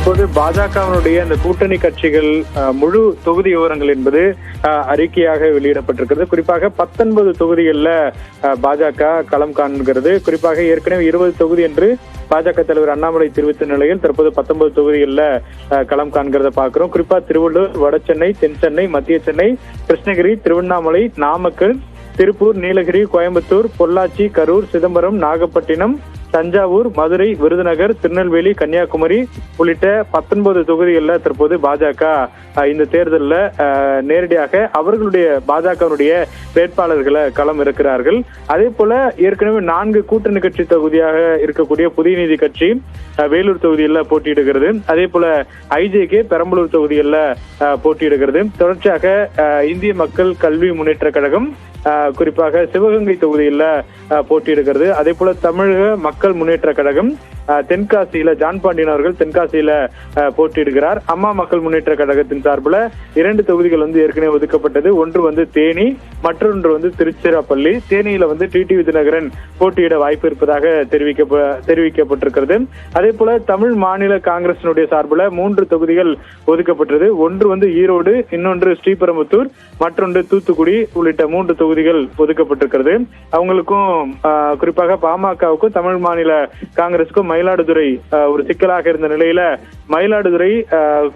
தற்போது பாஜகவினுடைய அந்த கூட்டணி கட்சிகள் முழு தொகுதி விவரங்கள் என்பது அறிக்கையாக வெளியிடப்பட்டிருக்கிறது. குறிப்பாக 19 தொகுதிகளில் பாஜக களம் காண்கிறது. குறிப்பாக ஏற்கனவே 20 தொகுதி என்று பாஜக தலைவர் அண்ணாமலை தெரிவித்த நிலையில் தற்போது 19 தொகுதிகளில் களம் காண்கிறத பார்க்கிறோம். குறிப்பா திருவள்ளூர், வட சென்னை, தென் சென்னை, மத்திய சென்னை, கிருஷ்ணகிரி, திருவண்ணாமலை, நாமக்கல், திருப்பூர், நீலகிரி, கோயம்புத்தூர், பொள்ளாச்சி, கரூர், சிதம்பரம், நாகப்பட்டினம், தஞ்சாவூர், மதுரை, விருதுநகர், திருநெல்வேலி, கன்னியாகுமரி உள்ளிட்ட 19 தொகுதிகளில் தற்போது பாஜக இந்த தேர்தலில் நேரடியாக அவர்களுடைய பாஜகவுடைய வேட்பாளர்களை களம் இருக்கிறார்கள். அதே போல ஏற்கனவே 4 கூட்டணி கட்சி தொகுதியாக இருக்கக்கூடிய புதிய நீதி கட்சி வேலூர் தொகுதியில் போட்டியிடுகிறது. அதே போல ஐஜேகே பெரம்பலூர் தொகுதிகளில் போட்டியிடுகிறது. தொடர்ச்சியாக இந்திய மக்கள் கல்வி முன்னேற்ற கழகம் குறிப்பாக சிவகங்கை தொகுதியில் போட்டியிடுகிறது. அதே போல தமிழக மக்கள் முன்னேற்ற கழகம் தென்காசியில ஜான் பாண்டியன் அவர்கள் தென்காசியில போட்டியிடுகிறார். அம்மா மக்கள் முன்னேற்ற கழகத்தின் சார்பில் 2 தொகுதிகள் ஏற்கனவே ஒதுக்கப்பட்டது. ஒன்று தேனி, மற்றொன்று திருச்சிராப்பள்ளி. தேனியில டிடிவி தினகரன் போட்டியிட வாய்ப்பு இருப்பதாக தெரிவிக்கப்பட்டிருக்கிறது. அதே போல தமிழ் மாநில காங்கிரசினுடைய சார்பில் 3 தொகுதிகள் ஒதுக்கப்பட்டது. ஒன்று ஈரோடு, இன்னொன்று ஸ்ரீபெரும்புத்தூர், மற்றொன்று தூத்துக்குடி உள்ளிட்ட 3 தொகுதிகள் ஒதுக்கப்பட்டிருக்கிறது. அவங்களுக்கும் குறிப்பாக பாமகவுக்கும் தமிழ் மாநில காங்கிரசுக்கும் மயிலாடுதுறை ஒரு சிக்கலாக இருந்த நிலையில மயிலாடுதுறை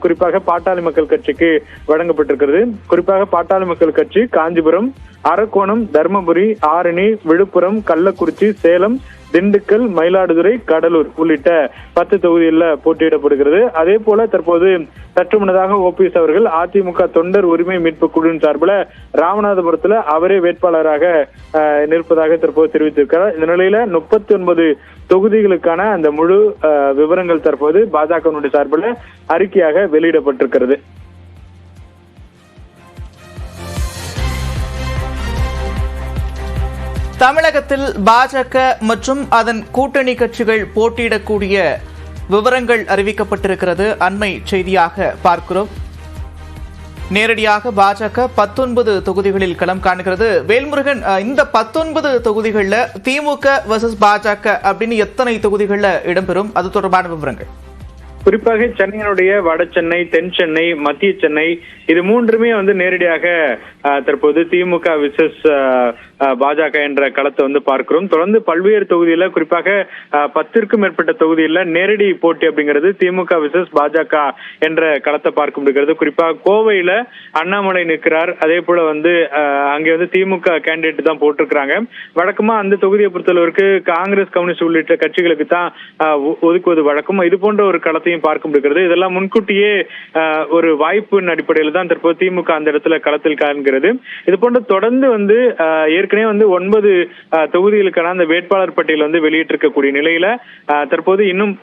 குறிப்பாக பாட்டாளி மக்கள் கட்சிக்கு வழங்கப்பட்டிருக்கிறது. குறிப்பாக பாட்டாளி மக்கள் கட்சி காஞ்சிபுரம், அரக்கோணம், தர்மபுரி, ஆரணி, விழுப்புரம், கள்ளக்குறிச்சி, சேலம், திண்டுக்கல், மயிலாடுதுறை, கடலூர் உள்ளிட்ட 10 தொகுதிகளில் போட்டியிடப்படுகிறது. அதே போல தற்போது சற்று முன்னதாக ஓபிஎஸ் அவர்கள் அதிமுக தொண்டர் உரிமை மீட்பு குழுவின் சார்பில் ராமநாதபுரத்தில் அவரே வேட்பாளராக நிற்பதாக தற்போது தெரிவித்திருக்கிறார். இந்த நிலையில 39 தொகுதிகளுக்கான அந்த முழு விவரங்கள் தற்போது பாஜகவினுடைய சார்பில் அறிக்கையாக வெளியிடப்பட்டிருக்கிறது. தமிழகத்தில் பாஜக மற்றும் அதன் கூட்டணி கட்சிகள் போட்டியிடக்கூடிய விவரங்கள் அறிவிக்கப்பட்டிருக்கிறது. அண்மை செய்தியாக பார்க்கிறோம். நேரடியாக பாஜக 19 தொகுதிகளில் களம் காணுகிறது. வேல்முருகன், இந்த 19 தொகுதிகளில் திமுக வெர்சஸ் பாஜக அப்படின்னு எத்தனை தொகுதிகளில் இடம்பெறும்? அது தொடர்பான விவரங்கள். குறிப்பாக சென்னையினுடைய வட சென்னை, தென் சென்னை, மத்திய சென்னை இது 3மே நேரடியாக தற்போது திமுக விசஸ் பாஜக என்ற களத்தை பார்க்கிறோம். தொடர்ந்து பல்வேறு தொகுதியில குறிப்பாக 10க்கும் மேற்பட்ட தொகுதியில நேரடி போட்டி அப்படிங்கிறது திமுக விசஸ் பாஜக என்ற களத்தை பார்க்க முடிகிறது. குறிப்பாக கோவையில அண்ணாமலை நிற்கிறார். அதே போல அங்கே திமுக கேண்டிடேட் தான் போட்டிருக்கிறாங்க. வழக்கமா அந்த தொகுதியை பொறுத்தளவிற்கு காங்கிரஸ், கம்யூனிஸ்ட் உள்ளிட்ட கட்சிகளுக்கு தான் ஒதுக்குவது வழக்கம். இது போன்ற ஒரு களத்தையும் பார்க்க முடிகிறது. இதெல்லாம் முன்கூட்டியே ஒரு வாய்ப்பின் அடிப்படையில் தான் தற்போது திமுக அந்த இடத்துல களத்தில் காண்கிறது. இது போன்ற தொடர்ந்து ஏற்கனவே 9 தொகுதிகளுக்கான அந்த வேட்பாளர் பட்டியல் வெளியிட்டிருக்கக்கூடிய நிலையில தற்போது இன்னும்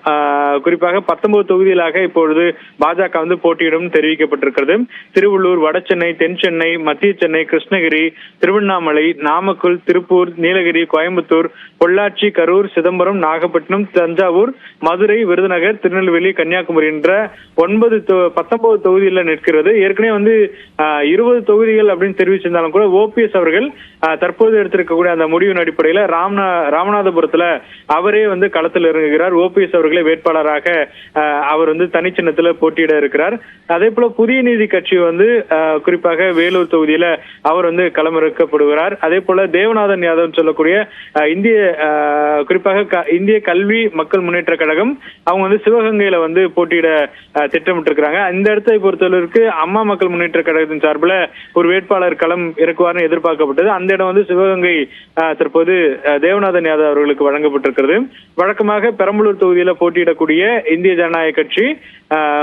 குறிப்பாக 19 தொகுதிகளாக இப்பொழுது பாஜக போட்டியிடும் தெரிவிக்கப்பட்டிருக்கிறது. திருவள்ளூர், வட சென்னை, தென் சென்னை, மத்திய சென்னை, கிருஷ்ணகிரி, திருவண்ணாமலை, நாமக்கல், திருப்பூர், நீலகிரி, கோயம்புத்தூர், பொள்ளாச்சி, கரூர், சிதம்பரம், நாகப்பட்டினம், தஞ்சாவூர், மதுரை, விருதுநகர், திருநெல்வேலி, கன்னியாகுமரி என்ற 19 தொகுதியில் நிற்கிறது. ஏற்கனவே 20 தொகுதிகள் அப்படின்னு தெரிவிச்சிருந்தாலும் கூட ஓபிஎஸ் அவர்கள் தற்போது எடுத்திருக்கக்கூடிய அந்த முடிவின் அடிப்படையில் ராமநாதபுரத்துல அவரே களத்தில் இறங்குகிறார். ஓபிஎஸ் அவர்களே வேட்பாளராக அவர் தனிச்சின்னத்தில் போட்டியிட இருக்கிறார். அதே போல புதிய நீதி கட்சி குறிப்பாக வேலூர் தொகுதியில அவர் களமிறக்கப்படுகிறார். அதே போல தேவநாதன் யாதவ் சொல்லக்கூடிய குறிப்பாக இந்திய கல்வி மக்கள் முன்னேற்ற கழகம் அவங்க சிவகங்கையில போட்டியிட திட்டமிட்டிருக்கிறாங்க. இந்த இடத்தை பொறுத்தளவிற்கு அம்மா மக்கள் முன்னேற்ற கழகத்தின் சார்பில் ஒரு வேட்பாளர் களம் இறக்குவார்னு எதிர்பார்க்கப்பட்டது. அந்த இடம் சிவகங்கை தற்போது தேவநாதன் யாதவ் அவர்களுக்கு வழங்கப்பட்டிருக்கிறது. வழக்கமாக பெரம்பலூர் தொகுதியில போட்டியிடக்கூடிய இந்திய ஜனநாயக கட்சி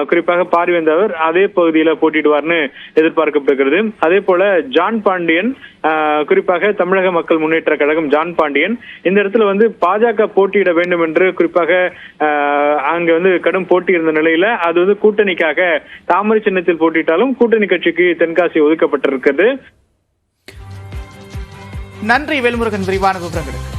குறிப்பாக பார்வேந்தவர் அதே பகுதியில போட்டியிடுவார்னு எதிர்பார்க்கப்படுகிறது. அதே போல ஜான் பாண்டியன் குறிப்பாக தமிழக மக்கள் முன்னேற்ற கழகம் ஜான் பாண்டியன் இந்த இடத்துல பாஜக போட்டியிட வேண்டும் என்று குறிப்பாக அங்க கடும் போட்டி இருந்த நிலையில அது கூட்டணிக்காக தாமரை சின்னத்தில் போட்டியிட்டாலும் கூட்டணி கட்சிக்கு தென்காசி ஒதுக்கப்பட்டிருக்கிறது. நன்றி வேல்முருகன், விரிவான விவரங்களுக்கு.